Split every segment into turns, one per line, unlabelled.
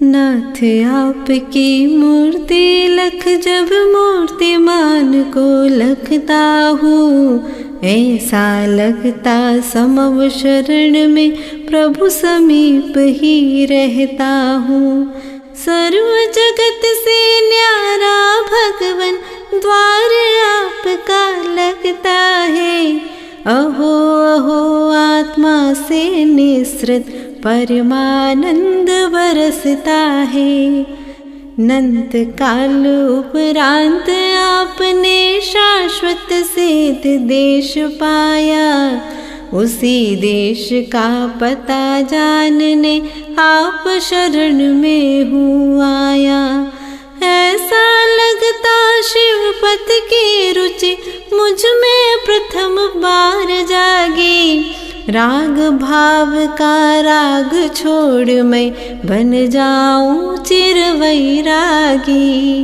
नाथ आपकी मूर्ति लख जब मूर्तिमान को लखता हूँ, ऐसा लगता समव शरण में प्रभु समीप ही रहता हूँ। सर्व जगत से न्यारा भगवन द्वार आपका लगता है। अहो अहो आत्मा से निसृत परमानंद बरसता है। नंत काल उपरांत आपने शाश्वत सिद्ध देश पाया, उसी देश का पता जानने आप शरण में हूँ आया। ऐसा लगता शिवपत की रुचि मुझ में प्रथम बार जागी। राग भाव का राग छोड़ मैं बन जाऊं चिर वैरागी।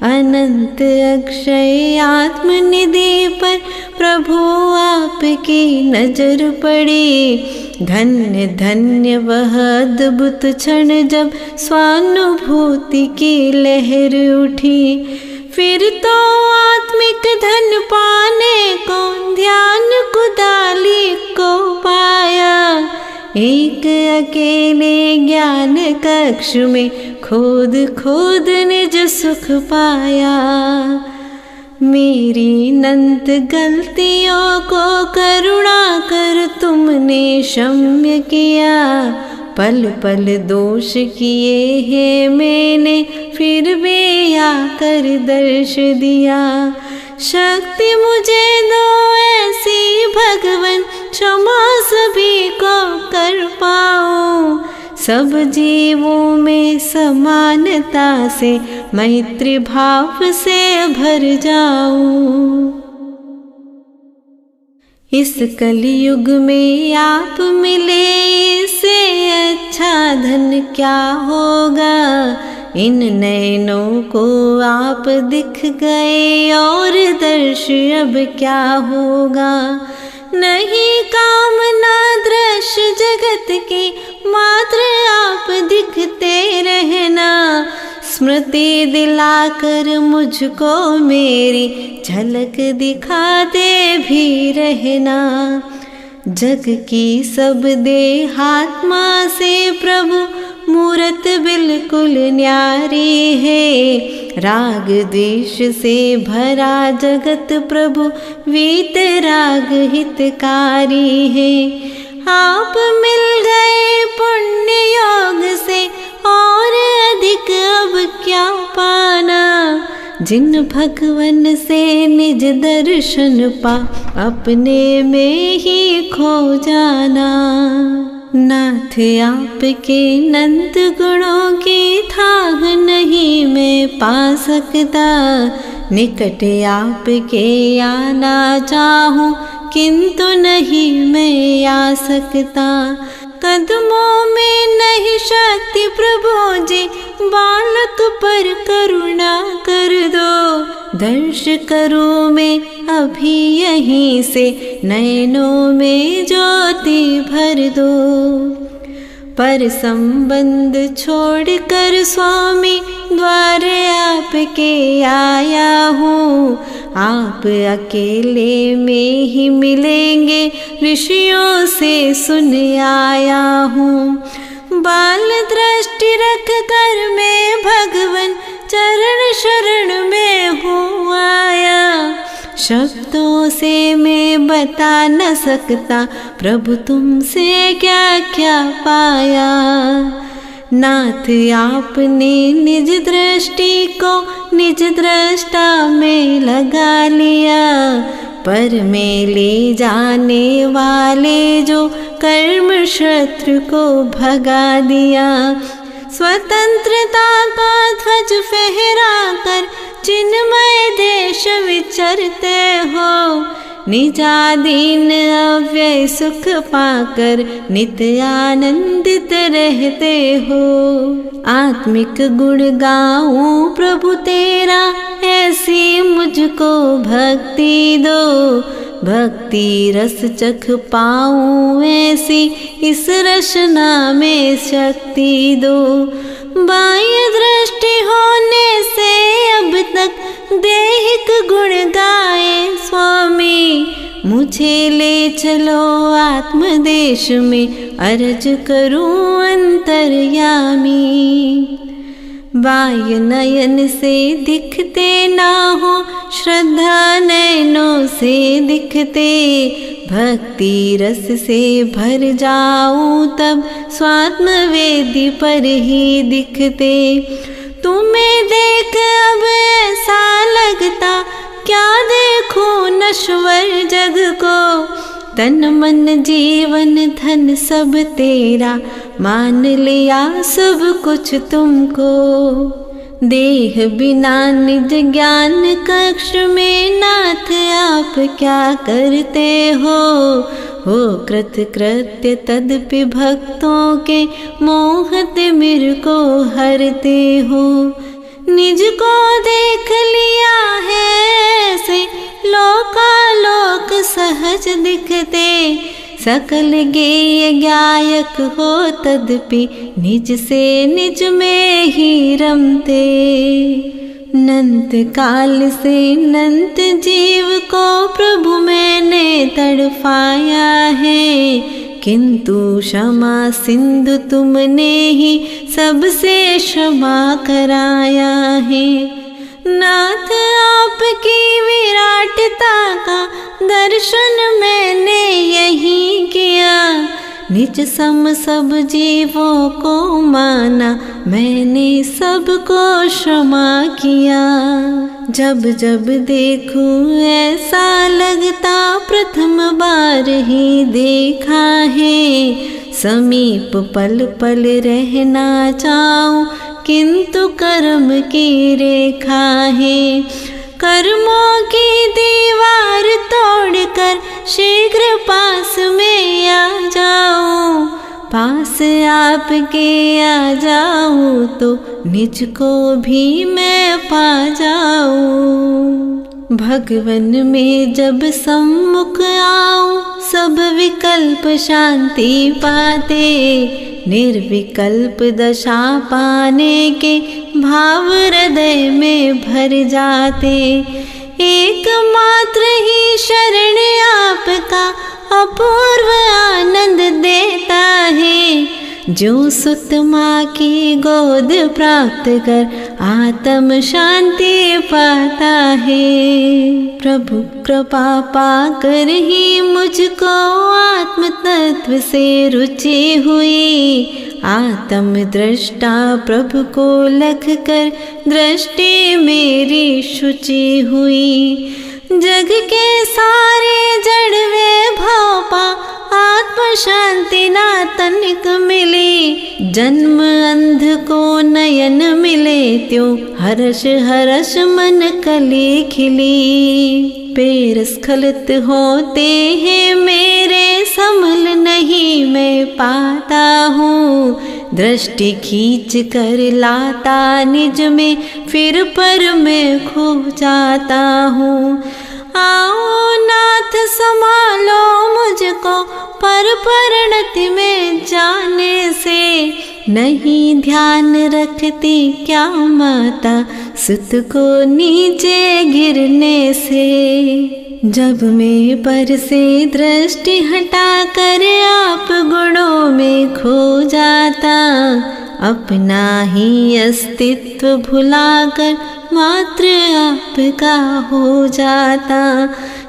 अनंत अक्षय आत्मनिधि पर प्रभु आपकी नजर पड़ी। धन्य धन्य वह अद्भुत क्षण जब स्वानुभूति की लहर उठी। फिर तो आत्मिक धन पाने को ध्यान कुदाली को पाया। एक अकेले ज्ञान कक्ष में खोद खोद निज सुख पाया। मेरी नंत गलतियों को करुणा कर तुमने क्षम्य किया। पल पल दोष किए हैं मैंने, फिर भी आकर दर्श दिया। शक्ति मुझे दो ऐसी भगवन, क्षमा सभी को कर पाऊं। सब जीवों में समानता से मैत्री भाव से भर जाऊं। इस कलयुग में आप मिले, इससे अच्छा धन क्या होगा। इन नैनों को आप दिख गए और दर्श अब क्या होगा। नहीं कामना दृश्य जगत की, मात्र आप दिखते रहना। स्मृति दिलाकर मुझको मेरी झलक दिखाते भी रहना। जग की सब देहात्मा से प्रभु मूरत बिल्कुल न्यारी है। राग द्वेष से भरा जगत प्रभु वीतराग हितकारी है। आप मिल गए पुण्य योग से, और अधिक अब क्या पाना। जिन भगवन से निज दर्शन पा, अपने में ही खो जाना। नाथ आपके नंद गुणों की थाह नहीं मैं पा सकता। निकट आपके आना चाहूं, किंतु नहीं मैं आ सकता। कदमों में नहीं शक्ति प्रभु जी, बालक पर करुणा कर दो। दर्श करूं मैं अभी यहीं से, नैनों में ज्योति भर दो। पर संबंध छोड़कर स्वामी द्वार आपके आया हूँ। आप अकेले में ही मिलेंगे, ऋषियों से सुन आया हूँ। बाल दृष्टि रख कर मैं भगवन चरण शरण में हूँ आया। शब्दों से मैं बता न सकता, प्रभु तुमसे क्या क्या पाया। नाथ आपने निज दृष्टि को निज दृष्टा में लगा लिया। पर में ले जाने वाले जो कर्म शत्रु को भगा दिया। स्वतंत्रता का ध्वज फहरा कर चिन्मय देश विचरते हो। निजाधीन अव्यय सुख पाकर नित्य आनंदित रहते हो। आत्मिक गुण गाऊं प्रभु तेरा, ऐसी मुझको भक्ति दो। भक्ति रस चख पाऊं ऐसी इस रचना में शक्ति दो। बाह्य दृष्टि होने से अब तक देहिक गुण गाए स्वामी, मुझे ले चलो आत्मदेश में अर्ज करूं अंतर्यामी। बाह्य नयन से दिखते ना हो, श्रद्धा नयनों से दिखते, भक्ति रस से भर जाऊं तब स्वात्म वेदी पर ही दिखते। तुम्हें देख अब ऐसा लगता क्या देखूं नश्वर जग को, तन मन जीवन धन सब तेरा, मान लिया सब कुछ तुमको। देह बिना निज ज्ञान कक्ष में नाथ आप क्या करते हो कृत कृत्य तदपि भक्तों के मोह तिमिर को हरते हो। निज को देख लिया है ऐसे लोकालोक सहज दिखते, सकल गेय गायक हो तदपि निज से निज में ही रमते। नंत काल से नंत जीव को प्रभु मैंने तड़पाया है, किंतु क्षमा सिंधु तुमने ही सबसे क्षमा कराया है। नाथ आपकी विराटता का दर्शन मैंने यही किया, निज सम सब जीवों को माना मैंने सबको क्षमा किया। जब जब देखूं ऐसा लगता प्रथम बार ही देखा है, समीप पल पल रहना चाहूं किंतु कर्म की रेखा है। कर्मों की दीवार तोड़कर शीघ्र पास में आ जाऊं, पास आपके आ जाऊं तो निज को भी मैं पा जाऊं। भगवन में जब सम्मुख आऊं सब विकल्प शांति पाते, निर्विकल्प दशा पाने के भाव हृदय में भर जाते। एकमात्र ही शरण आपका अपूर्व आनंद देता है, जो सुत माँ की गोद प्राप्त कर आत्म शांति पाता है। प्रभु कृपा पाकर ही मुझको आत्म तत्व से रुचि हुई, आत्म दृष्टा प्रभु को लख कर दृष्टि मेरी शुचि हुई। जग के सारे जड़ वे भाव पा आत्म शांति ना तनिक मिली, जन्म अंध को नयन मिले त्यों हर्ष हर्ष मन कली खिली। पैर स्खलित होते हैं मेरे संभल नहीं मैं पाता हूँ, दृष्टि खींच कर लाता निज में फिर पर मैं खो जाता हूँ। आओ नाथ संभालो मुझको पर परिणति में जाने से, नहीं ध्यान रखती क्या माता सुत को नीचे गिरने से। जब मैं पर से दृष्टि हटा कर आप गुणों में खो जाता, अपना ही अस्तित्व भुलाकर मात्र आपका हो जाता।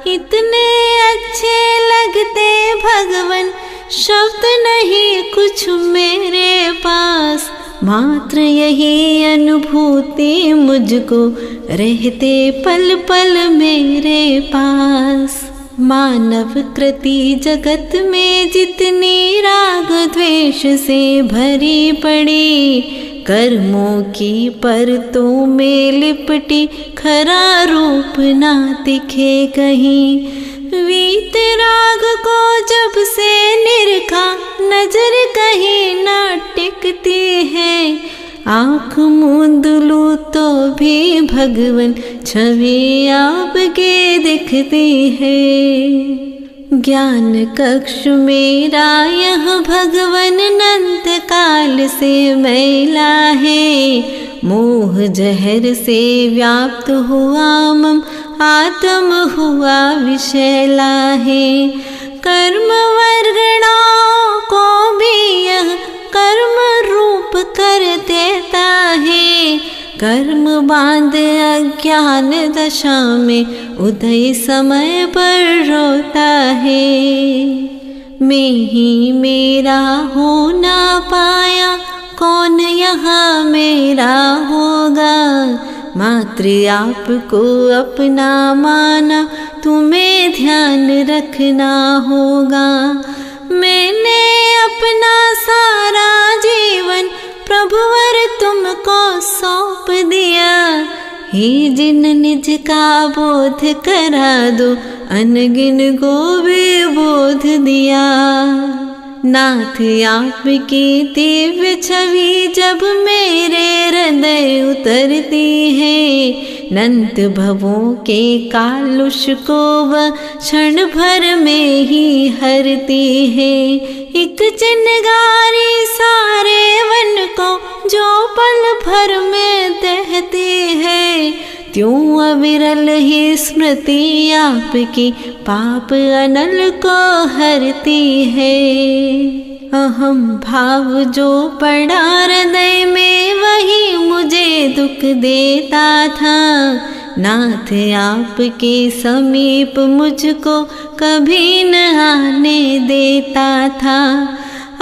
इतने अच्छे लगते भगवन शब्द नहीं कुछ मेरे पास, मात्र यही अनुभूति मुझको रहते पल पल मेरे पास। मानव कृति जगत में जितनी राग द्वेष से भरी पड़ी, कर्मों की परतों में लिपटी खरा रूप ना दिखे कहीं। वीतराग को जब से निरखा नजर कहीं ना टिकती है, आँख मूंद लूँ तो भी भगवन छवि आपके दिखती है। ज्ञान कक्ष मेरा यह भगवन अनंत काल से मैला है। मोह जहर से व्याप्त हुआ मम आत्म हुआ विषैला है। कर्म वर्गणाओं को भी यह कर्म रूप कर देता है। कर्म बांध अज्ञान दशा में उदय समय पर रोता है। मैं ही मेरा हो ना पाया, कौन यहाँ मेरा होगा। मात्र आपको अपना माना, तुम्हें ध्यान रखना होगा। मैंने अपना सारा जीवन प्रभुवर तुमको सौंप दिया। हे जिन निज का बोध करा दो, अनगिन को भी बोध दिया। नाथ आपकी दिव्य छवि जब मेरे हृदय उतरती है, अनंत भवों के कालुष को वह क्षण भर में ही हरती है। एक चिनगारी सारे वन को जो पल भर में दहती है, त्यों अविरल ही स्मृति आपकी पाप अनल को हरती है। अहम भाव जो पड़ा हृदय में वही मुझे दुख देता था। नाथ आपके समीप मुझको कभी न आने देता था।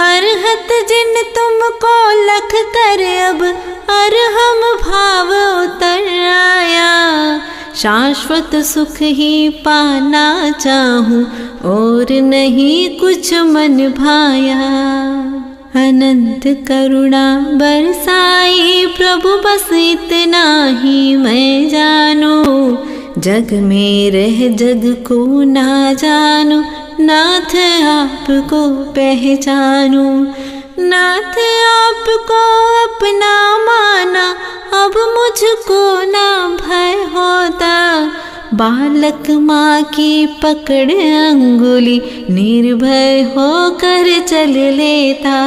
अरहत जिन तुमको लख कर अब अरहम भाव उतर आया। शाश्वत सुख ही पाना चाहूं और नहीं कुछ मन भाया। अनंत करुणा बरसाई प्रभु बस इतना ही मैं जानू। जग में रह जग को ना जानू, नाथ आपको पहचानू। नाथ आपको अपना माना, अब मुझको ना भय होता। बालक माँ की पकड़ अंगुली निर्भय होकर चल लेता।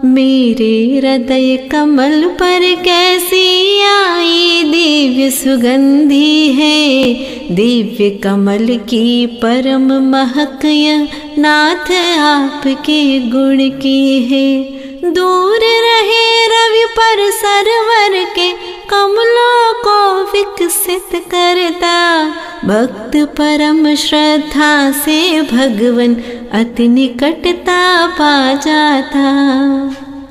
मेरे हृदय कमल पर कैसी आई दिव्य सुगंधी है। दिव्य कमल की परम महक यह नाथ आपके गुण की है। दूर रहे रवि पर सरवर के कमलों को विकसित करता। भक्त परम श्रद्धा से भगवन अति निकटता पा जाता।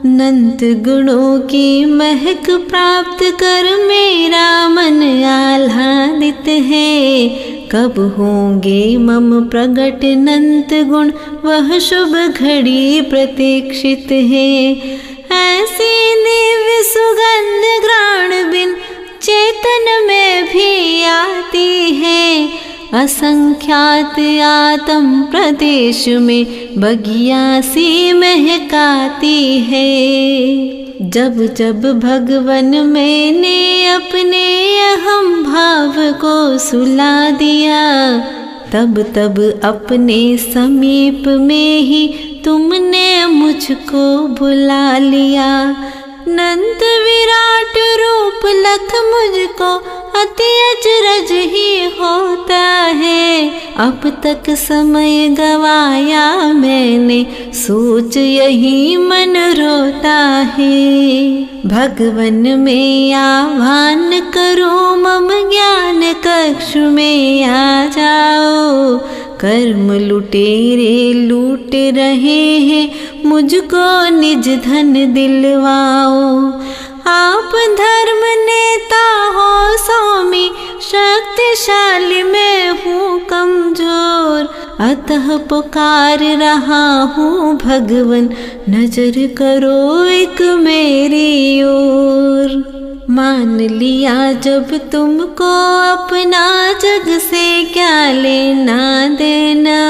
अनंत गुणों की महक प्राप्त कर मेरा मन आह्लादित है। कब होंगे मम प्रगट अनंत गुण, वह शुभ घड़ी प्रतीक्षित है। ऐसी दिव्य सुगंध घ्राण बिन चेतन में भी आती है। असंख्यात आत्म प्रदेश में बगिया सी महकाती है। जब जब भगवन मैंने अपने अहम भाव को सुला दिया, तब तब अपने समीप में ही तुमने मुझको बुला लिया। अनंत विराट रूप लख मुझको अति अचरज ही होता है। अब तक समय गवाया मैंने, सोच यही मन रोता है। भगवन में आह्वान करो, मम ज्ञान कक्ष में आ जाओ। कर्म लुटेरे लूट रहे हैं, मुझको निज धन दिलवाओ। आप धर्म नेता हो स्वामी, शक्तिशाली मैं हूँ कमजोर। अतः पुकार रहा हूँ भगवन, नजर करो एक मेरी ओर। मान लिया जब तुमको अपना, जग से क्या लेना देना।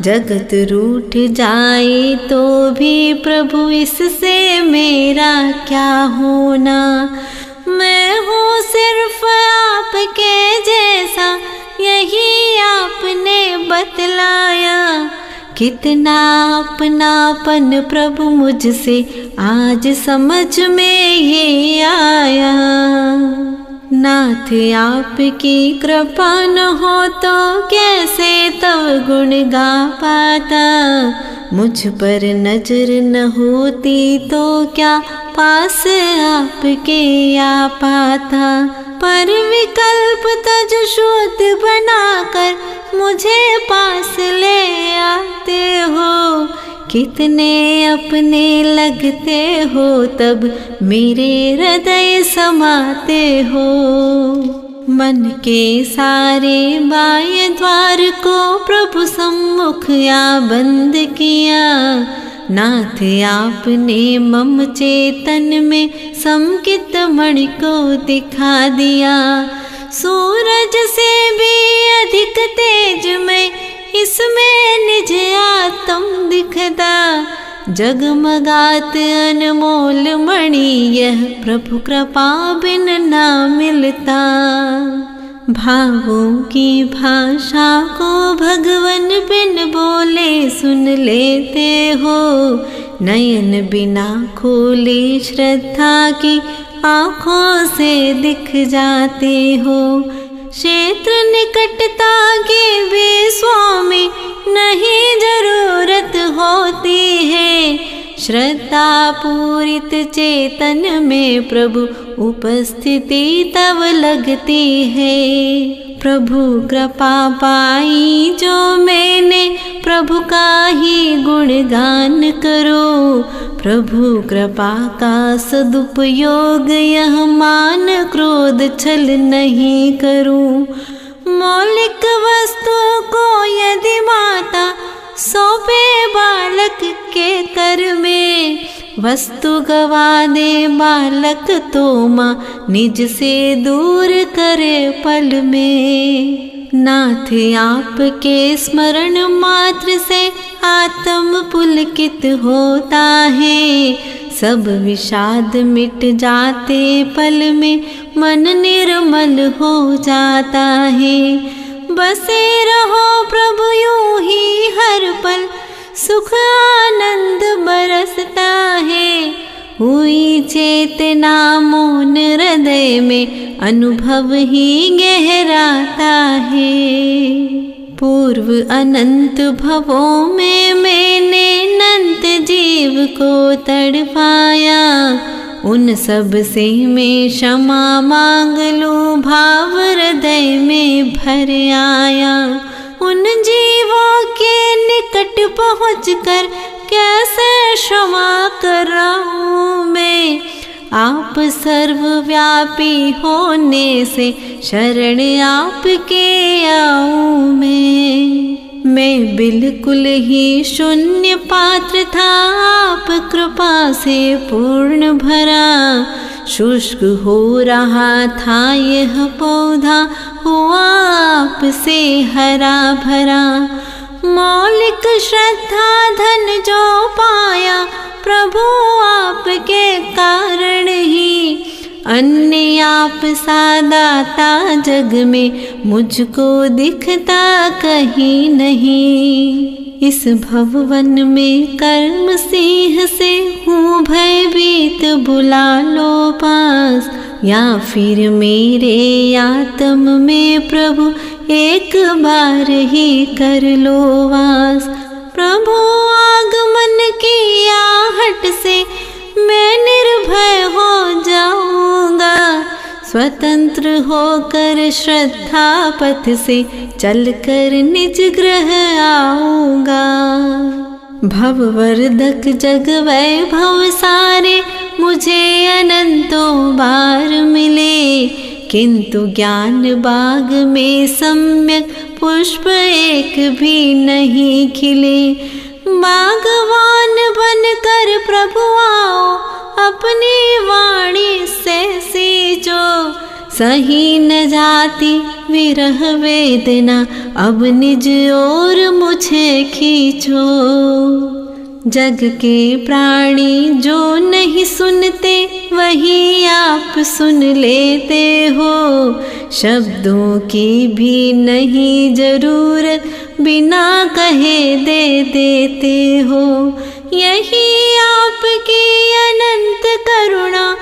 जगत रूठ जाए तो भी प्रभु इससे मेरा क्या होना। मैं हूँ सिर्फ आपके जैसा, यही आपने बतलाया। कितना अपनापन प्रभु मुझसे आज समझ में ये आया। नाथ आपकी कृपा न हो तो कैसे तब गुण गा पाता। मुझ पर नजर न होती तो क्या पास आपके आ पाता। पर विकल्प तज शुद्ध बनाकर मुझे पास ले आते हो। कितने अपने लगते हो तब मेरे हृदय समाते हो। मन के सारे बाह्य द्वार को प्रभु सम्मुख आ बंद किया। नाथ आपने मम चेतन में समकित मणि को दिखा दिया। सूरज से भी अधिक तेज में इसमें निज आत्म दिखता। जगमगात अनमोल मणि यह प्रभु कृपा बिन ना मिलता। भावों की भाषा को भगवन बिन बोले सुन लेते हो। नयन बिना खोले श्रद्धा की आँखों से दिख जाते हो। क्षेत्र निकटता की भी स्वामी नहीं जरूरत होती है। श्रद्धा पूरित चेतन में प्रभु उपस्थिति तब लगती है। प्रभु कृपा पाई जो मैंने प्रभु का ही गुणगान करो। प्रभु कृपा का सदुपयोग यह मान क्रोध छल नहीं करूं। मौलिक वस्तु को यदि माता सौंपे बालक के कर में, वस्तु गवा दे बालक तो माँ निज से दूर करे पल में। नाथ आपके स्मरण मात्र से आत्म पुलकित होता है। सब विषाद मिट जाते पल में मन निर्मल हो जाता है। बसे रहो प्रभु यूं ही हर पल, सुख आनंद बरसता है। हुई चेतना मौन हृदय में अनुभव ही गहराता है। पूर्व अनंत भवों में मैंने अनंत जीव को तड़पाया। उन सब से मैं क्षमा मांग लूं, भाव हृदय में भर आया। उन जीवों के निकट पहुँचकर कैसे क्षमा कराऊं मैं। आप सर्वव्यापी होने से शरण आपके आऊं मैं बिल्कुल ही शून्य पात्र था, आप कृपा से पूर्ण भरा। शुष्क हो रहा था यह पौधा, हुआ आपसे हरा भरा। मौलिक श्रद्धा धन जो पाया, प्रभु आपके कारण ही। अन्य आप सादाता जग में मुझको दिखता कहीं नहीं। इस भवन में कर्म सिंह से हूँ भयभीत, बुला लो पास। या फिर मेरे आत्म में प्रभु एक बार ही कर लो वास। प्रभु आगमन की आहट से मैं निर्भय हो जाऊंगा। स्वतंत्र होकर श्रद्धा पथ से चलकर निज गृह आऊंगा। भववर्धक जग वैभव सारे मुझे अनंतों बार मिले, किंतु ज्ञान बाग में सम्यक पुष्प एक भी नहीं खिले। बागवान बनकर प्रभु आओ, अपनी वाणी से खींचो, सही न जाती विरह वेदना, अब निज ओर मुझे खींचो। जग के प्राणी जो नहीं सुनते, वही आप सुन लेते हो। शब्दों की भी नहीं जरूरत, बिना कहे दे देते हो। यही आपकी अनंत करुणा,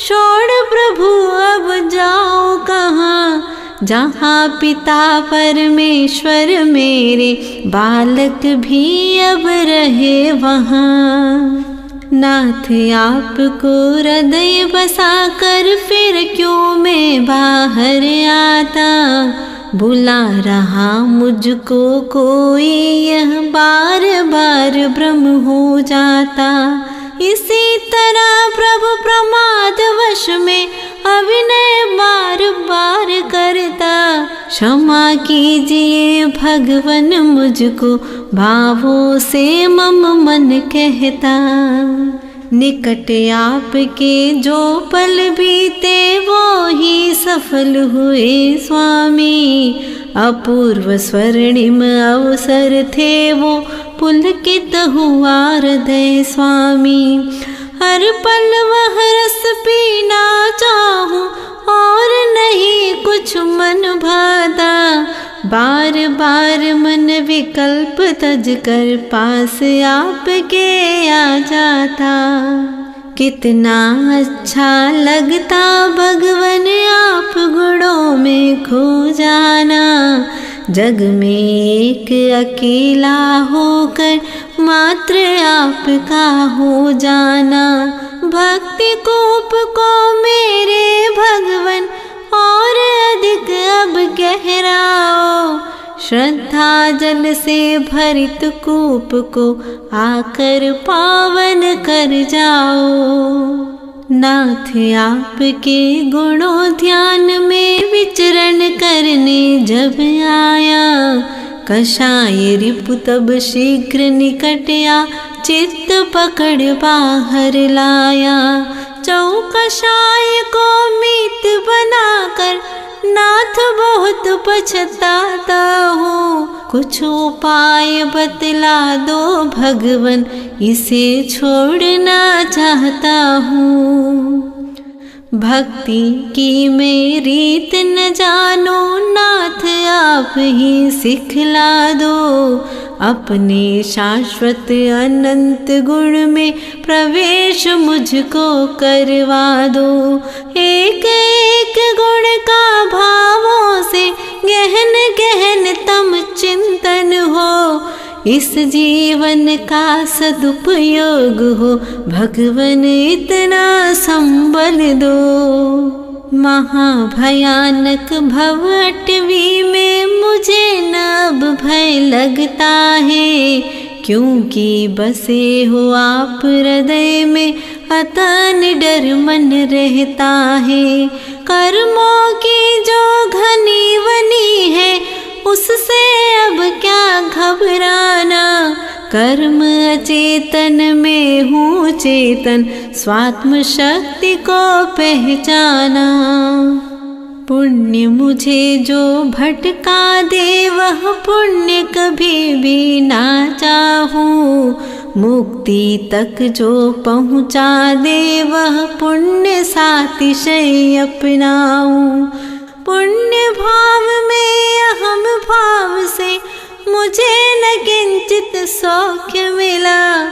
छोड़ प्रभु अब जाओ कहाँ। जहाँ पिता परमेश्वर मेरे, बालक भी अब रहे वहाँ। नाथ आपको हृदय बसा कर फिर क्यों मैं बाहर आता। बुला रहा मुझको कोई, यह बार बार भ्रम हो जाता। इसी तरह प्रभु प्रमाद वश में अभिनय बार बार करता। क्षमा कीजिए भगवन मुझको, भावों से मम मन कहता। निकट आपके जो पल बीते, वो ही सफल हुए स्वामी। अपूर्व स्वर्णिम अवसर थे वो, पुलकित हुआ हृदय स्वामी। हर पल वह रस पीना चाहूं, और नहीं कुछ मन भाता। बार बार मन विकल्प तज कर, पास आपके आ जाता। कितना अच्छा लगता भगवन आप गुणों में खो जाना। जग में एक अकेला होकर, मात्र आपका हो जाना। भक्ति कूप को मेरे भगवन, और अधिक अब गहराओ। श्रद्धा जल से भरित कूप को, आकर पावन कर जाओ। नाथ आपके गुणों ध्यान में विचरण करने जब आया। कषाय रिपु तब शीघ्र निकट आ, चित्त पकड़ बाहर लाया। चौकषाय को मीत बनाकर, नाथ बहुत पछताता हूँ। कुछ उपाय बतला दो भगवन, इसे छोड़ना चाहता हूँ। भक्ति की मैं रीत न जानो, नाथ आप ही सिखला दो। अपने शाश्वत अनंत गुण में प्रवेश मुझको करवा दो। एक एक गुण का भावों से गहन गहन तम चिंतन हो। इस जीवन का सदुपयोग हो, भगवन इतना संबल दो। महाभयानक भवटवी में मुझे न अब भय लगता है। क्योंकि बसे हो आप हृदय में, अतः निडर मन रहता है। कर्मों की जो घनी वनी है, उससे अब क्या घबराना। कर्म अचेतन में हूँ चेतन, स्वात्म शक्ति को पहचाना। पुण्य मुझे जो भटका दे, वह पुण्य कभी भी ना चाहूँ। मुक्ति तक जो पहुँचा दे, वह पुण्य सातिशय अपनाऊँ। पुण्य भाव में अहम भाव से, मुझे न किंचित सौख्य मिला।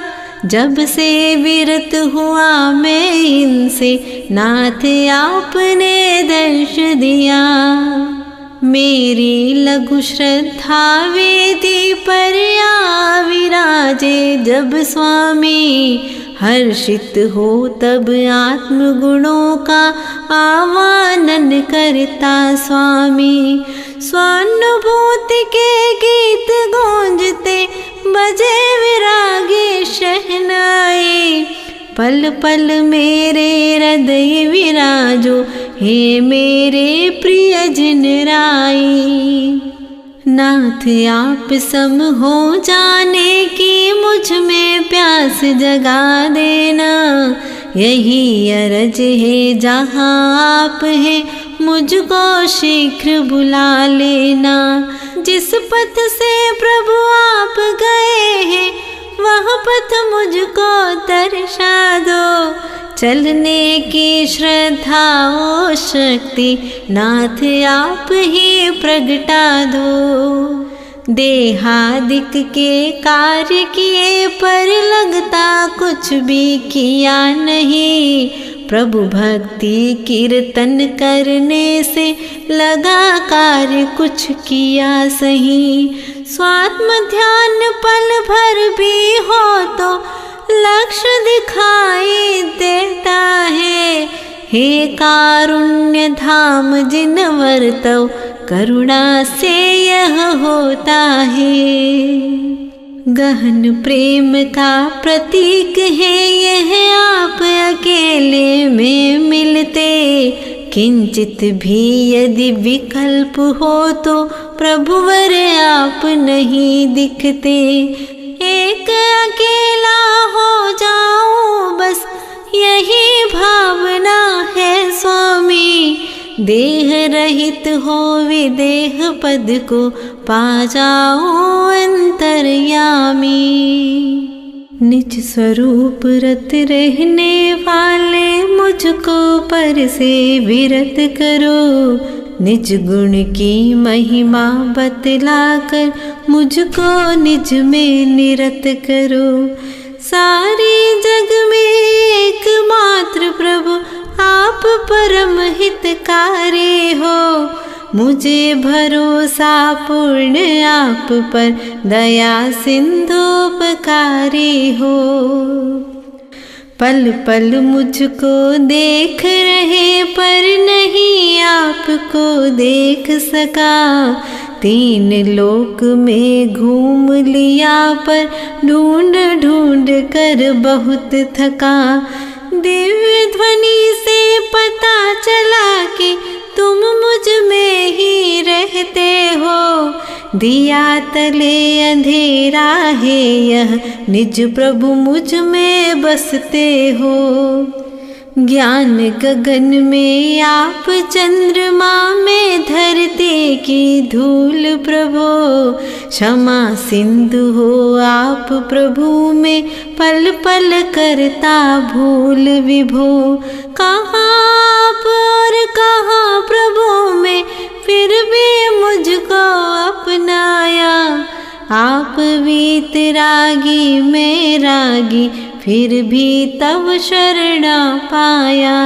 जब से विरत हुआ मैं इनसे, नाथ आपने दर्श दिया। मेरी लघु श्रद्धा वेदी पर आ विराजे जब स्वामी। हर्षित हो तब आत्म गुणों का आवानन करता स्वामी। स्वानुभूति के गीत गूंजते, बजे विरागी शहनाई। पल पल मेरे हृदय विराजो, हे मेरे प्रिय जिन राई। नाथ आप सम हो जाने की मुझ में प्यास जगा देना। यही अरज है जहाँ आप है मुझको शीघ्र बुला लेना। जिस पथ से प्रभु आप गए हैं वह पथ मुझको दर्शा दो। चलने की श्रद्धा और शक्ति नाथ आप ही प्रगटा दो। देहादिक के कार्य किए पर लगता कुछ भी किया नहीं। प्रभु भक्ति कीर्तन करने से लगा कार्य कुछ किया सही। स्वात्म ध्यान पल भर भी हो तो लक्ष्य दिखाई देता है। हे कारुण्य धाम जिन वर्तव करुणा से यह होता है। गहन प्रेम का प्रतीक है यह आप अकेले में मिलते। किंचित भी यदि विकल्प हो तो प्रभुवर आप नहीं दिखते। एक अकेला हो जाऊं बस यही भावना है स्वामी। देह रहित हो विदेह पद को पा जाऊं अंतर्यामी। निज स्वरूप रत रहने वाले मुझको पर से विरत करो। निज गुण की महिमा बतलाकर मुझको निज में निरत करो। सारे जग में एकमात्र प्रभु आप परम हितकारी हो। मुझे भरोसा पूर्ण आप पर दया सिंधुपकारी हो। पल पल मुझको देख रहे पर नहीं आपको देख सका। तीन लोक में घूम लिया पर ढूंढ ढूंढ कर बहुत थका। दिव्य ध्वनि से पता चला कि तुम मुझ में ही रहते हो। दिया तले अंधेरा है यह निज प्रभु मुझ में बसते हो। ज्ञान गगन में आप चंद्रमा में धरती की धूल प्रभु। क्षमा सिंधु हो आप प्रभु में पल पल करता भूल विभो। कहाँ आप और कहाँ प्रभु में फिर भी मुझको अपनाया। आप वीतरागी में रागी फिर भी तब शरणा पाया।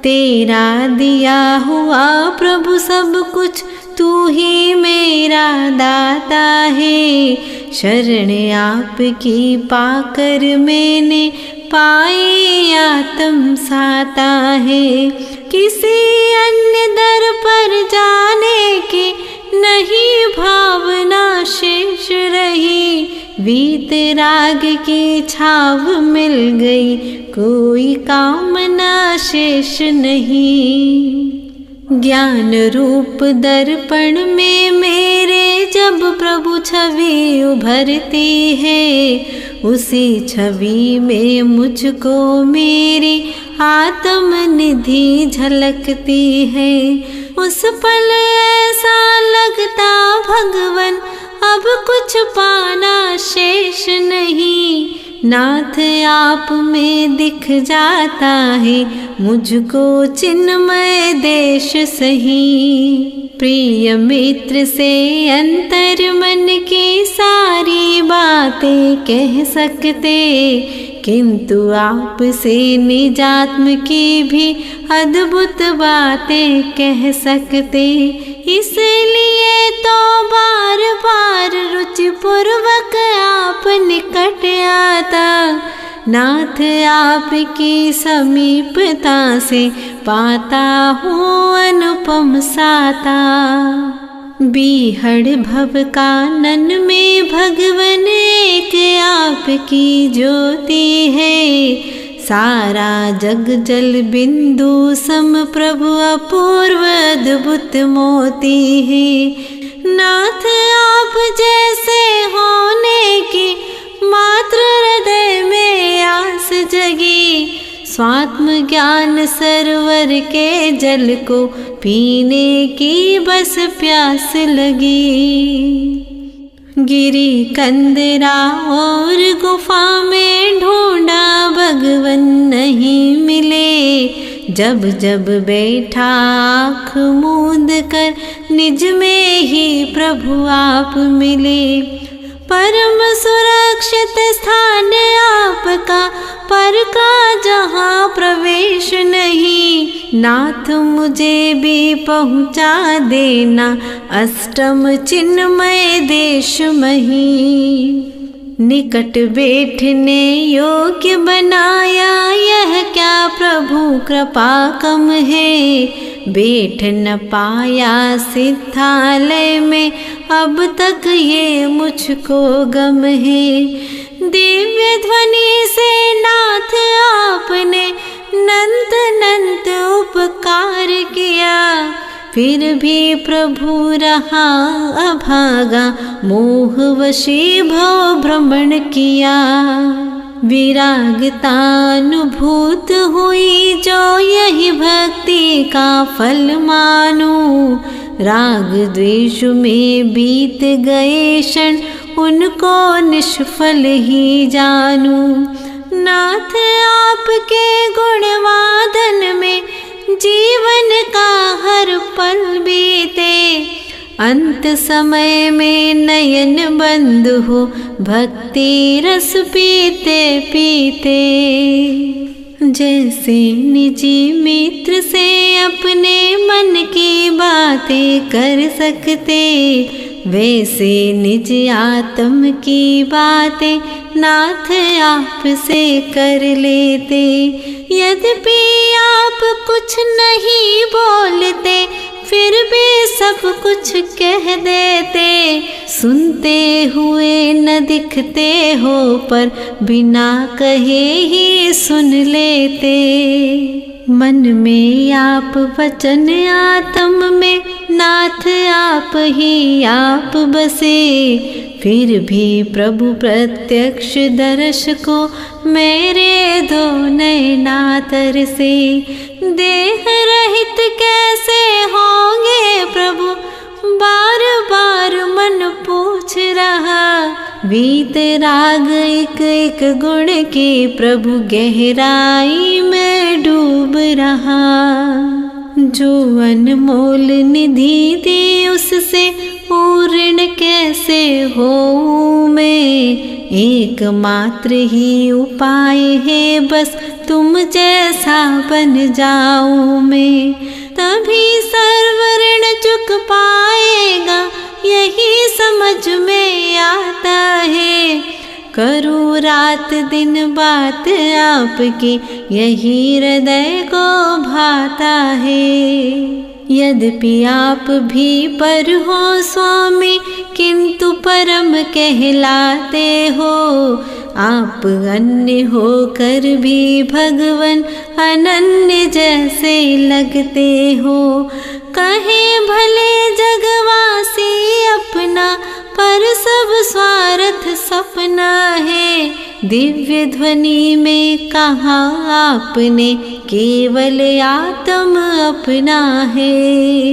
तेरा दिया हुआ प्रभु सब कुछ तू ही मेरा दाता है। शरण आपकी पाकर मैंने पाई आत्म साता है। किसी अन्य दर पर जाने की नहीं भावना शेष रही। वीतराग की छाव मिल गई कोई कामना शेष नहीं। ज्ञान रूप दर्पण में मेरे जब प्रभु छवि उभरती है। उसी छवि में मुझको मेरी आत्म निधि झलकती है। उस पल ऐसा लगता भगवन अब कुछ पाना शेष नहीं। नाथ आप में दिख जाता है मुझको चिन्मय देश सही। प्रिय मित्र से अंतर मन की सारी बातें कह सकते। किंतु आप से निजात्म की भी अद्भुत बातें कह सकते। इसलिए तो बार बार रुचिपूर्वक आप निकट आता। नाथ आपकी समीपता से पाता हूँ अनुपम साता। बीहड़ भव कानन में भगवन एक आपकी ज्योति है। सारा जग जल बिंदु सम प्रभु अपूर्व अद्भुत मोती है। नाथ आप जैसे होने की मात्र हृदय में आस जगी। स्वात्म ज्ञान सरोवर के जल को पीने की बस प्यास लगी। गिरी कंदरा और गुफा में ढूंढा भगवन नहीं मिले। जब जब बैठा आँख मूंद कर निज में ही प्रभु आप मिले। परम सुरक्षित स्थान आपका, पर का जहाँ प्रवेश नहीं। नाथ मुझे भी पहुँचा देना अष्टम चिन्मय देश मही। निकट बैठने योग्य बनाया, यह क्या प्रभु कृपा कम है। बैठ न पाया सिद्धालय में, अब तक ये मुझको गम है। दिव्य ध्वनि से नाथ आपने नंत नंत उपकार किया। फिर भी प्रभु रहा अभागा, मोहवशी भव भ्रमण किया। विरागता अनुभूत हुई जो यही भक्ति का फल मानो। राग द्वेष में बीत गए क्षण, उनको निष्फल ही जानू। नाथ आपके गुणवादन में जीवन का हर पल बीते। अंत समय में नयन बंद हो, भक्ति रस पीते पीते। जैसे निजी मित्र से अपने मन की बातें कर सकते, वैसे निज आत्म की बातें नाथ आप से कर लेते। यद्यपि आप कुछ नहीं बोलते, फिर भी सब कुछ कह देते। सुनते हुए न दिखते हो, पर बिना कहे ही सुन लेते। मन में आप वचन आत्म में, नाथ आप ही आप बसे। फिर भी प्रभु प्रत्यक्ष दर्श को मेरे दो नैना तरसे। देह रहित कैसे होंगे प्रभु, बार बार मन पूछ रहा। वीत राग एक एक गुण के प्रभु गहराई में डूब रहा। जो अनमोल निधि दी उससे पूर्ण कैसे हो मैं। एकमात्र ही उपाय है बस तुम जैसा बन जाऊं मैं। तभी सर्व ऋण चुक पाएगा, यही समझ में आता है। करूँ रात दिन बात आपकी, यही हृदय को भाता है। यद्यपि आप भी पर हो स्वामी, किंतु परम कहलाते हो। आप अन्य होकर भी भगवन अनन्य जैसे लगते हो। कहे भले जगवासी अपना, पर सब स्वार्थ सपना है। दिव्य ध्वनि में कहा आपने, केवल आत्म अपना है।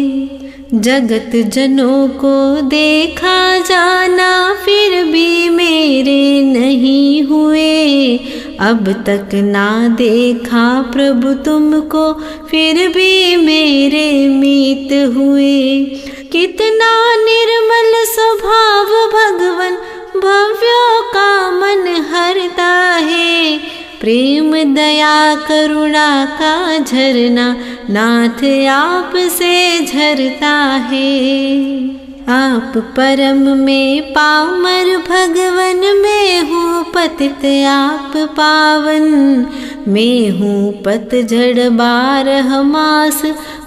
जगत जनों को देखा जाना, फिर भी मेरे नहीं हुए। अब तक ना देखा प्रभु तुमको, फिर भी मेरे मीत हुए। कितना निर्मल स्वभाव भगवन, भव्यों का मन हरता है। प्रेम दया करुणा का झरना, नाथ आप से झरता है। आप परम में पामर भगवन, मैं हूँ पतित आप पावन। मैं हूँ पतझड़ 12 मास,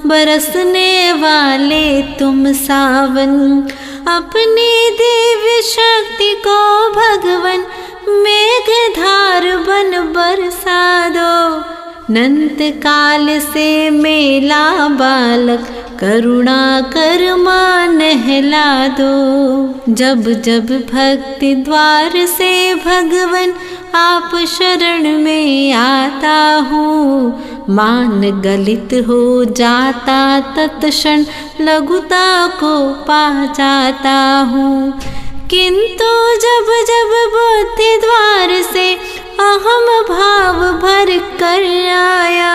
बरसने वाले तुम सावन। अपनी दिव्य शक्ति को भगवन, मेघधार बन बरसा दो। नंत काल से मेला बालक, करुणा कर मां नहला दो। जब जब भक्ति द्वार से भगवन आप शरण में आता हूँ, मान गलित हो जाता तत्क्षण लघुता को पा जाता हूँ। किंतु जब जब बुद्धि द्वार से अहम भाव भर कर आया,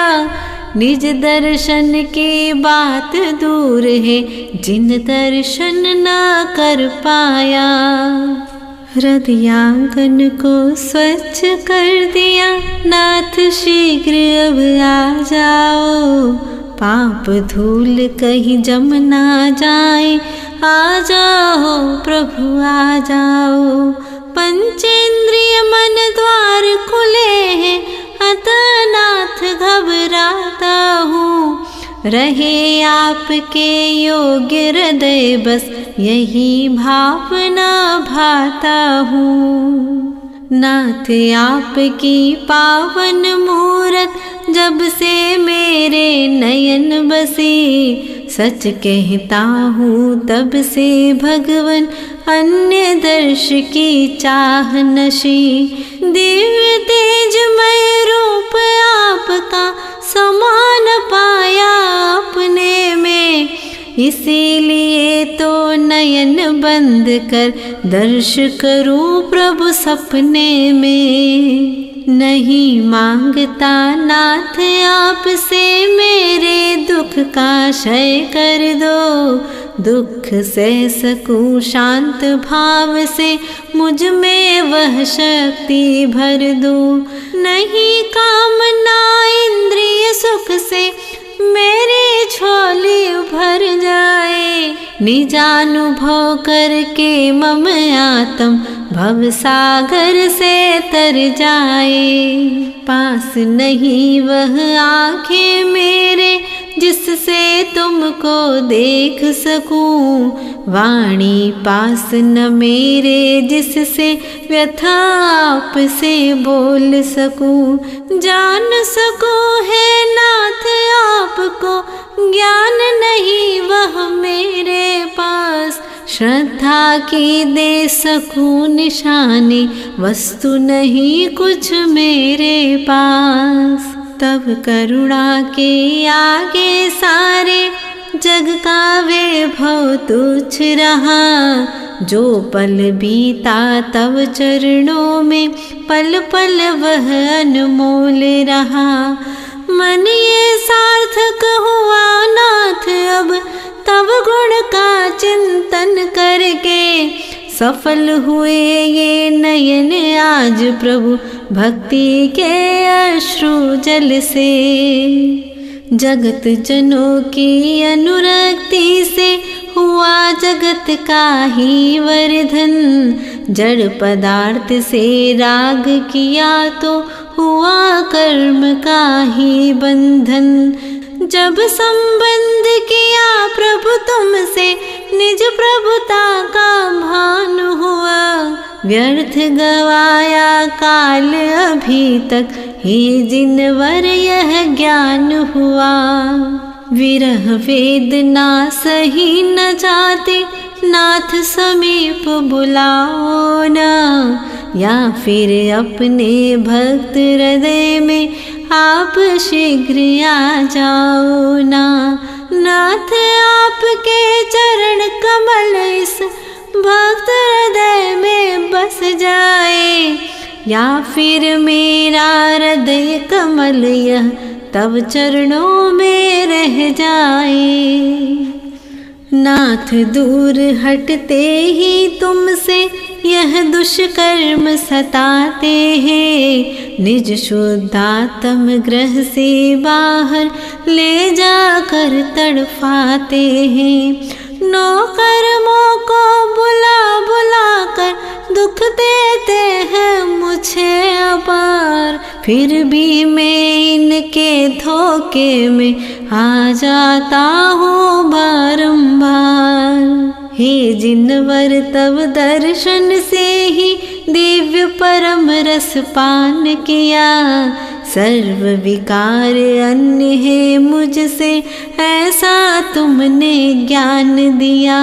निज दर्शन की बात दूर है जिन दर्शन न कर पाया। हृदयांगन को स्वच्छ कर दिया, नाथ शीघ्र अब आ जाओ। पाप धूल कहीं जम ना जाए, आ जाओ प्रभु आ जाओ। पंचेंद्रिय मन द्वार खुले हैं, अतः नाथ घबराता हूँ। रहे आपके योग्य हृदय बस, यही भावना भाता हूँ। नाथ आपकी पावन मूरत जब से मेरे नयन बसी, सच कहता हूँ तब से भगवन अन्य दर्श की चाह नशी। दिव्य तेजमय रूप आपका समान पाया अपने में, इसीलिए तो नयन बंद कर दर्श करूं प्रभु सपने में। नहीं मांगता नाथ आपसे मेरे दुख का क्षय कर दो। दुख सह सकूं शांत भाव से, मुझ में वह शक्ति भर दो। नहीं कामना इंद्रिय सुख से मेरी झोली भर जाए, निजानुभव करके मम आत्म भव सागर से तर जाए। पास नहीं वह आँखें मेरे जिससे तुमको देख सकूं, वाणी पास न मेरे जिससे व्यथा आपसे बोल सकूं। जान सकूं है नाथ आपको, ज्ञान नहीं वह मेरे पास। श्रद्धा की दे सकूं निशानी, वस्तु नहीं कुछ मेरे पास। तब करुणा के आगे सारे जग का वैभव तुच्छ रहा। जो पल बीता तब चरणों में, पल पल वह अनमोल रहा। मन ये सार्थक हुआ नाथ अब, तब गुण का चिंतन करके। सफल हुए ये नयन आज प्रभु भक्ति के अश्रु जल से। जगत जनों की अनुरक्ति से हुआ जगत का ही वर्धन। जड़ पदार्थ से राग किया तो हुआ कर्म का ही बंधन। जब संबंध किया प्रभु तुमसे, निज प्रभुता का भान हुआ। व्यर्थ गवाया काल अभी तक, हे जिनवर यह ज्ञान हुआ। विरह वेदना सही न जाते, नाथ समीप बुलाओ ना। या फिर अपने भक्त हृदय में आप शीघ्र आ जाओ ना। नाथ आपके चरण कमल इस भक्त हृदय में बस जाए। या फिर मेरा हृदय कमल यह तब चरणों में रह जाए। नाथ दूर हटते ही तुमसे यह दुष्कर्म सताते हैं। निज शुद्धात्म ग्रह से बाहर ले जाकर तड़पाते हैं। नौ कर्मों को बुला बुला कर दुख देते हैं मुझे अपार। फिर भी मैं इनके धोखे में आ जाता हूँ बारंबार। हे जिनवर तब दर्शन से ही दिव्य परम रस पान किया। सर्व विकार अन्य है मुझसे, ऐसा तुमने ज्ञान दिया।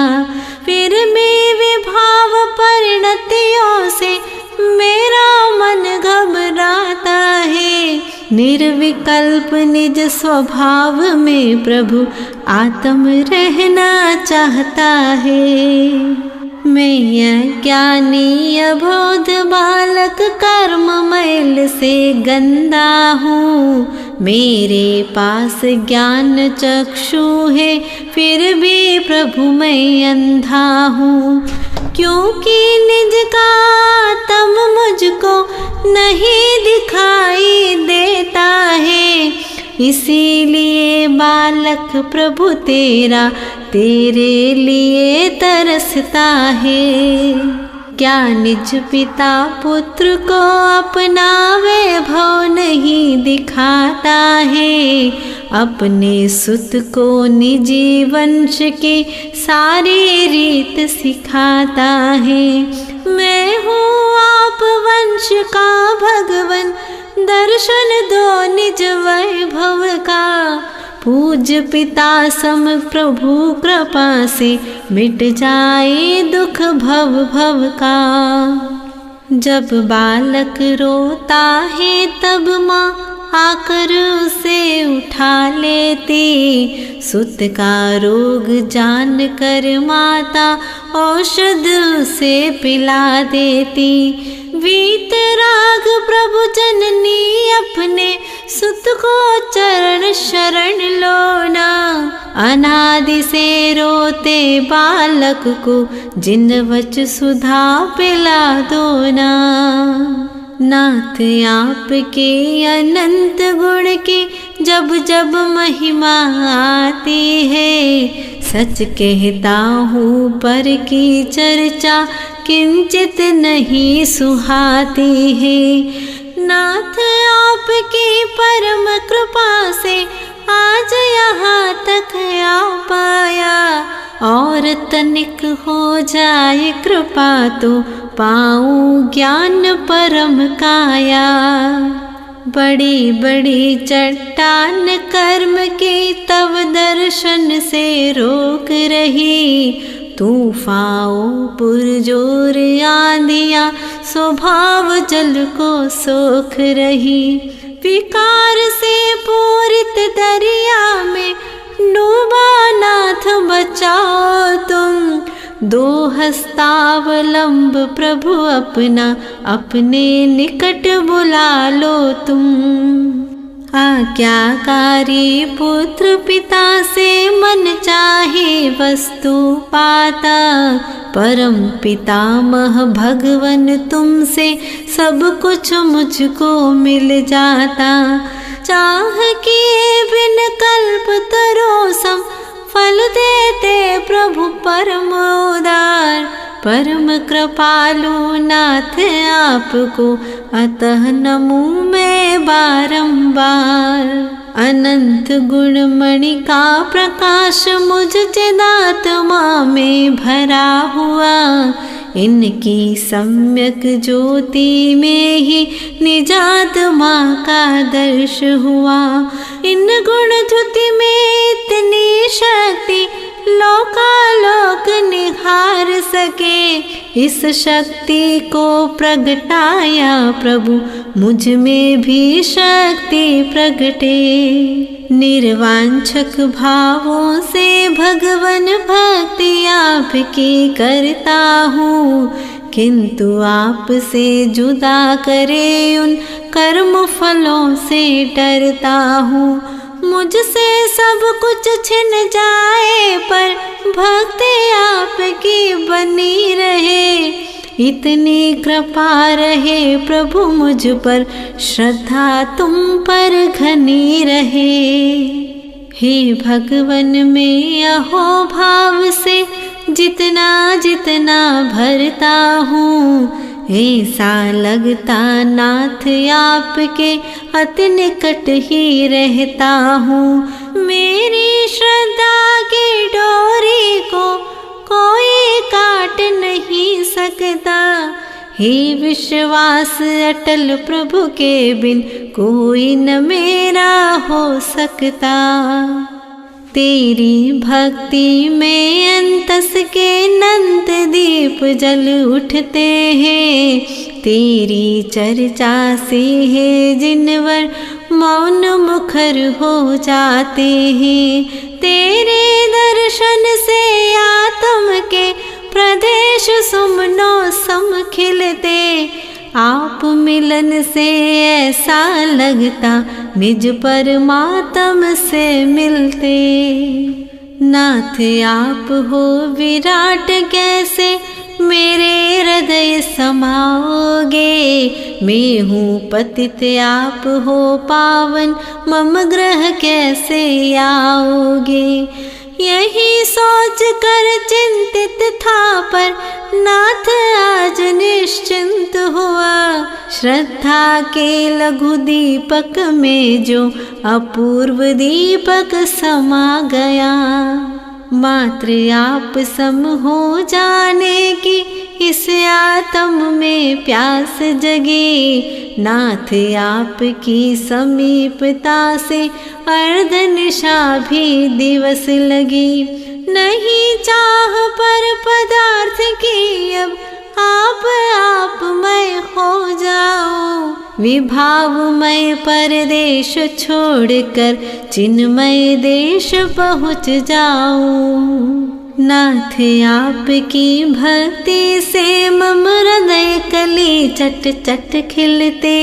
फिर भी विभाव परिणतियों से मेरा मन घबराता है। निर्विकल्प निज स्वभाव में प्रभु आत्म रहना चाहता है। मैं अज्ञानी अबोध बालक कर्म मैल से गंदा हूँ। मेरे पास ज्ञान चक्षु है, फिर भी प्रभु मैं अंधा हूँ। क्योंकि निज का तम मुझको नहीं दिखाई देता है, इसीलिए बालक प्रभु तेरा तेरे लिए तरसता है। क्या निज पिता पुत्र को अपना वैभव नहीं दिखाता है, अपने सुत को निजी वंश की सारी रीत सिखाता है। मैं हूँ आप वंश का भगवन, दर्शन दो निज वैभव का। पूज पिता सम प्रभु कृपा से मिट जाए दुख भव भव का। जब बालक रोता है तब माँ आकर उसे उठा लेती, सुत का रोग जान कर माता औषध उसे पिला देती। वीतराग प्रभु जननी अपने सुत को चरण शरण लो ना। अनादि से रोते बालक को जिन वच सुधा पिला दो ना। नाथ आपके अनंत गुण की जब जब महिमा आती है, सच कहता हूँ पर की चर्चा किंचित नहीं सुहाती है। नाथ आपकी परम कृपा से आज यहाँ तक आ पाया, और तनिक हो जाए कृपा तो पाऊँ ज्ञान परम काया। बड़ी बड़ी चट्टान कर्म की तव दर्शन से रोक रही, तूफाओं पुरजोर आंधियाँ स्वभाव जल को सोख रही। विकार से पूरित दरिया में डूबा नाथ बचाओ तुम। दो हस्तावलंब प्रभु अपना अपने निकट बुला लो तुम। आज्ञाकारी पुत्र पिता से मन चाहे वस्तु पाता, परम पितामह भगवन तुमसे सब कुछ मुझको मिल जाता। चाह किए बिन कल्प तरोसम फल देते प्रभु परम उदार। परम कृपालु नाथ आपको अतः नमूँ मैं बारंबार। अनंत गुणमणि का प्रकाश मुझ चिदात्मा में भरा हुआ, इनकी सम्यक ज्योति में ही निजात्मा का दर्श हुआ। इन गुण ज्योति में इतनी शक्ति लोकालोक निहार सके, इस शक्ति को प्रगटाया प्रभु मुझ में भी शक्ति प्रगटे। निर्वांछक भावों से भगवन भक्ति आपकी करता हूँ, किंतु आपसे जुदा करे उन कर्म फलों से डरता हूँ। मुझसे सब कुछ छिन जाए पर भक्ति आपकी बनी रहे, इतनी कृपा रहे प्रभु मुझ पर, श्रद्धा तुम पर घनी रहे। हे भगवन में अहो भाव से जितना जितना भरता हूँ, ऐसा लगता नाथ आपके अति निकट ही रहता हूँ। मेरी श्रद्धा की डोरी को कोई काट नहीं सकता, हे विश्वास अटल प्रभु के बिन कोई न मेरा हो सकता। तेरी भक्ति में अंतस के नंद दीप जल उठते हैं। तेरी चर्चा से है जिनवर मौन मुखर हो जाते हैं। तेरे दर्शन से आत्म के प्रदेश सुमनो सम खिलते। आप मिलन से ऐसा लगता निज परमात्म से मिलते। नाथ आप हो विराट कैसे मेरे हृदय समाओगे। मैं हूँ पतित आप हो पावन मम ग्रह कैसे आओगे। यही सोच कर चिंतित था पर नाथ आज निश्चिंत हुआ। श्रद्धा के लघु दीपक में जो अपूर्व दीपक समा गया। मात्र आप सम हो जाने की इस आत्म में प्यास जगी। नाथ आपकी समीपता से अर्धनिशा भी दिवस लगी। नहीं चाह पर पदार्थ की अब आप मैं हो जाओ। विभावमय परदेश छोड़कर चिन्मय देश पहुँच जाऊं। नाथ आपकी भक्ति से मम हृदय कली चट चट खिलते।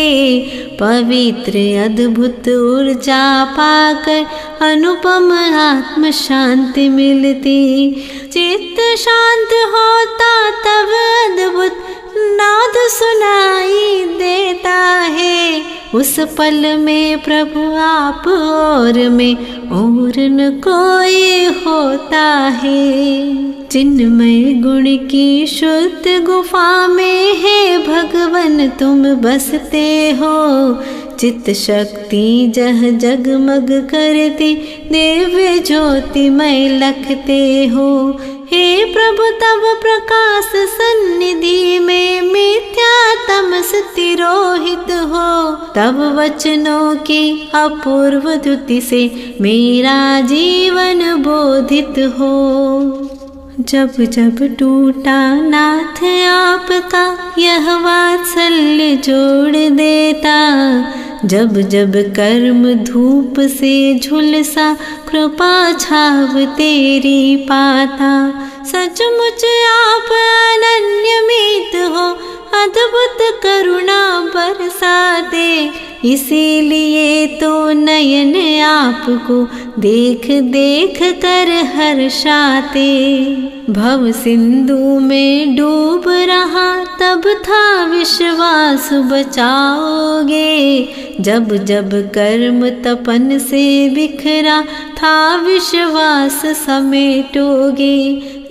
पवित्र अद्भुत ऊर्जा पाकर अनुपम आत्म शांति मिलती। चित्त शांत होता तब अद्भुत नाद सुनाई देता है। उस पल में प्रभु आप और मैं और न कोई होता है। चिन्मय गुण की शुद्ध गुफा में है भगवन तुम बसते हो। चित्त शक्ति जह जगमग करती दिव्य ज्योतिमय लखते हो। हे प्रभु तब प्रकाश सन्निधि में मिथ्या तमस तिरोहित हो। तब वचनों की अपूर्व द्युति से मेरा जीवन बोधित हो। जब जब टूटा नाथ आपका यह वात्सल्य जोड़ देता। जब जब कर्म धूप से झुलसा कृपा छाव तेरी पाता। सचमुच आप अनन्य मीत हो अद्भुत करुणा बरसाते। इसीलिए तो नयन आपको देख देख कर हर्षाते। भव सिंधु में डूब रहा तब था विश्वास बचाओगे। जब जब कर्म तपन से बिखरा था विश्वास समेटोगे।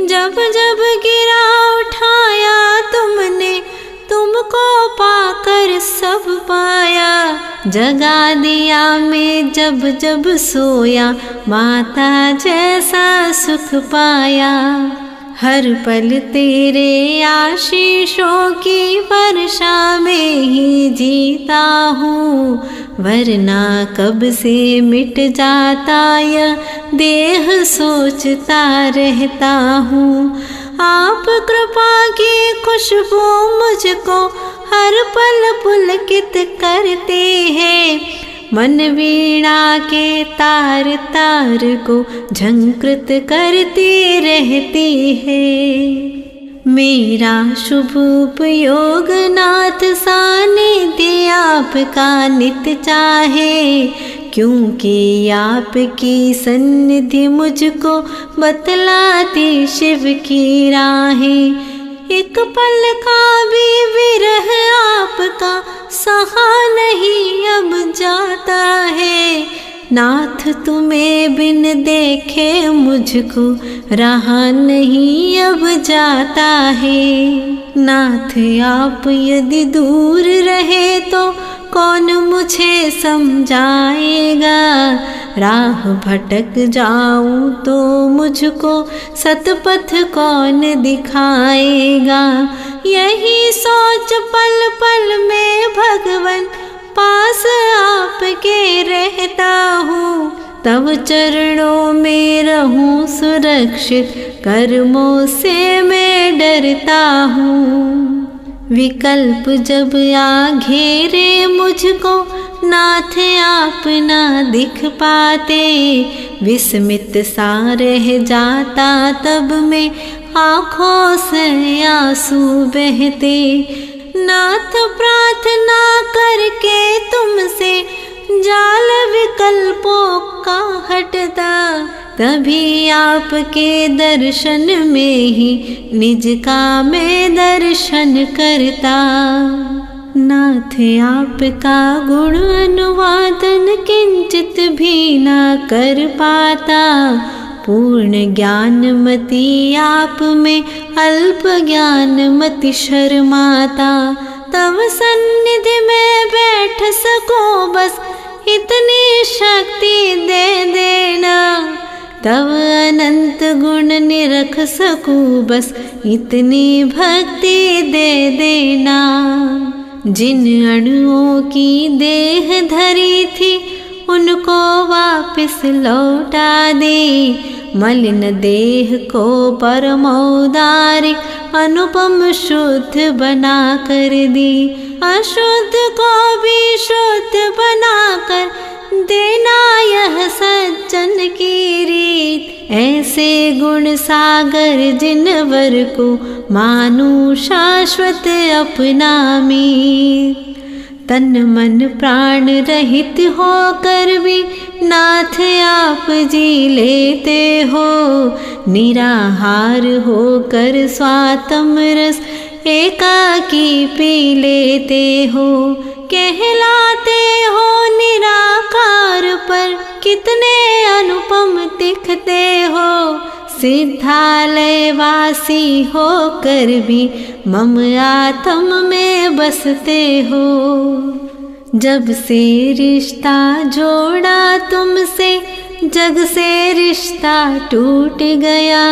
जब जब गिरा उठाया तुमने तुमको पाकर सब पाया। जगा दिया मैं जब जब सोया माता जैसा सुख पाया। हर पल तेरे आशीषों की वर्षा में ही जीता हूँ। वरना कब से मिट जाता यह देह सोचता रहता हूँ। आप कृपा की खुशबू मुझको हर पल पुलकित करते हैं। मन वीणा के तार तार को झंकृत करती रहती है। मेरा शुभ उपयोग नाथ सानिध्य आपका नित चाहे। क्योंकि आपकी सन्निधि मुझको बतलाती शिव की राहें। एक पल का भी विरह आपका सहा नहीं अब जाता है। नाथ तुम्हें बिन देखे मुझको रहा नहीं अब जाता है। नाथ आप यदि दूर रहे तो कौन मुझे समझाएगा। राह भटक जाऊं तो मुझको सतपथ कौन दिखाएगा। यही सोच पल पल में भगवन पास आपके रहता हूँ। तब चरणों में रहूं सुरक्षित, कर्मों से मैं डरता हूँ। विकल्प जब आ घेरे मुझको, नाथ आप ना दिख पाते। विस्मित सा रह जाता तब मैं, आँखों से आंसू बहते। नाथ प्रार्थना करके तुमसे, जाल विकल्पों का हटता। तभी आपके दर्शन में ही निज का मैं दर्शन करता। नाथ आपका गुण अनुवादन किंचित भी ना कर पाता। पूर्ण ज्ञानमती आप में, अल्प ज्ञानमति शर्माता। तब सन्निधि में बैठ सकूं बस, इतनी शक्ति दे देना। तब अनंत गुण निरख सकूं बस, इतनी भक्ति दे देना। जिन अणुओं की देह धरी थी, उनको वापस लौटा दे। मलिन देह को परमोदारिक, अनुपम शुद्ध बना कर दी। अशुद्ध को भी शुद्ध बनाकर देना यह सज्जन की रीत। ऐसे गुण सागर जिनवर को, मानू शाश्वत अपना मीत। तन मन प्राण रहित होकर भी, नाथ आप जी लेते हो। निराहार होकर स्वातम रस, एकाकी पी लेते हो। कहलाते हो निराकार, पर कितने अनुपम दिखते हो। सिद्धालय वासी होकर भी, मम आत्म में बसते हो। जब से रिश्ता जोड़ा तुमसे, जग से रिश्ता टूट गया।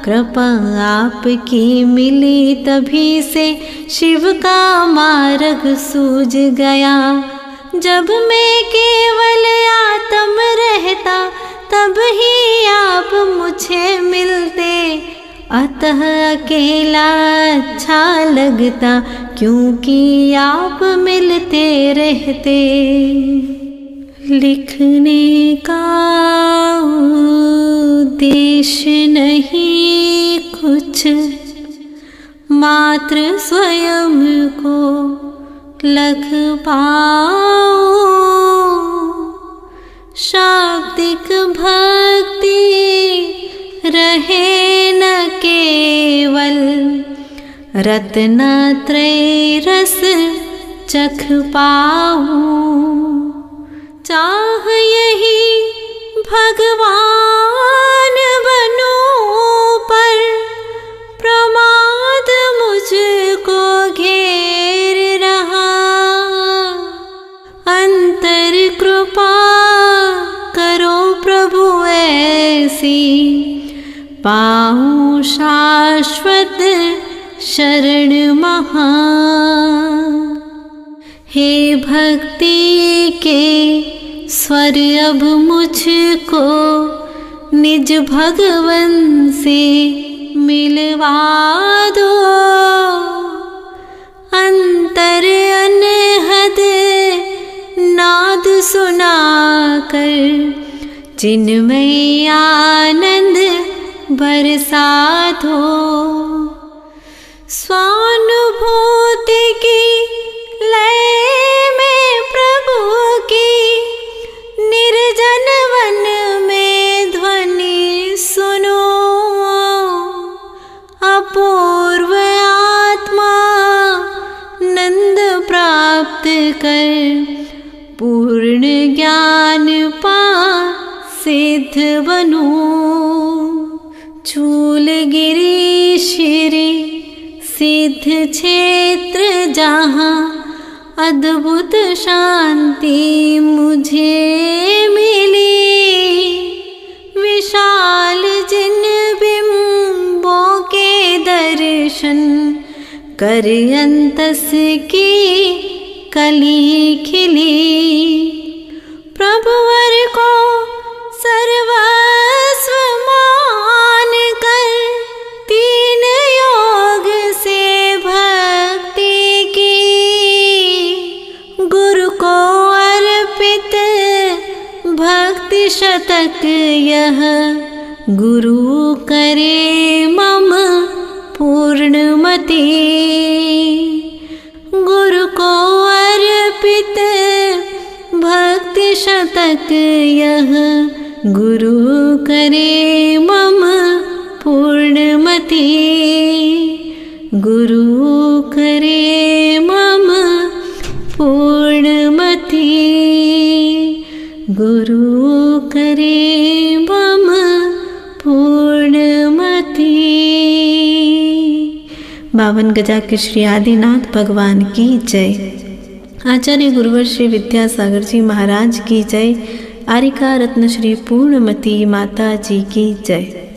कृपा आपकी मिली तभी से, शिव का मार्ग सूझ गया। जब मैं केवल आत्म रहता, तब ही आप मुझे मिलते। अतः अकेला अच्छा लगता, क्योंकि आप मिलते रहते। लिखने का उद्देश्य नहीं कुछ, मात्र स्वयं को लख पाओ। शाब्दिक भक्ति रहे न केवल, रत्नत्रय रस चख पाऊं। चाह यही भगवान बनूं, पर प्रमाद मुझको घेर रहा। अंतर कृपा करो प्रभु ऐसी, पाऊं शाश्वत शरण महा। हे भक्ति के स्वर अब मुझको, निज भगवन से मिलवा दो। अंतर अनहद नाद सुनाकर, जिनमें आनंद बरसा दो। स्वानुभूति की लय में प्रभु की, निर्जन वन में ध्वनि सुनो। अपूर्व आत्मा नंद प्राप्त कर, पूर्ण ज्ञान पा सिद्ध बनो। चूलगिरी श्री सिद्ध क्षेत्र जहाँ, अद्भुत शांति मुझे मिली। विशाल जिन बिंबों के दर्शन कर अंतस की कली खिली। प्रभुवर को सर्वस्व मान कर तीन योग से भक्ति की। गुरु को अर्पित भक्ति शतक यह गुरु करे मम पूर्णमति। गुरु को अर्पित भक्ति शतक यह गुरु करे मम पूर्णमति। गुरु करे मम पूर्णमति। गुरु करे मम पूर्णमति। बावन गजा के श्री आदिनाथ भगवान की जय। आचार्य गुरुवर श्री विद्यासागर जी महाराज की जय। आरिका रत्न श्री पूर्णमती माता जी की जय।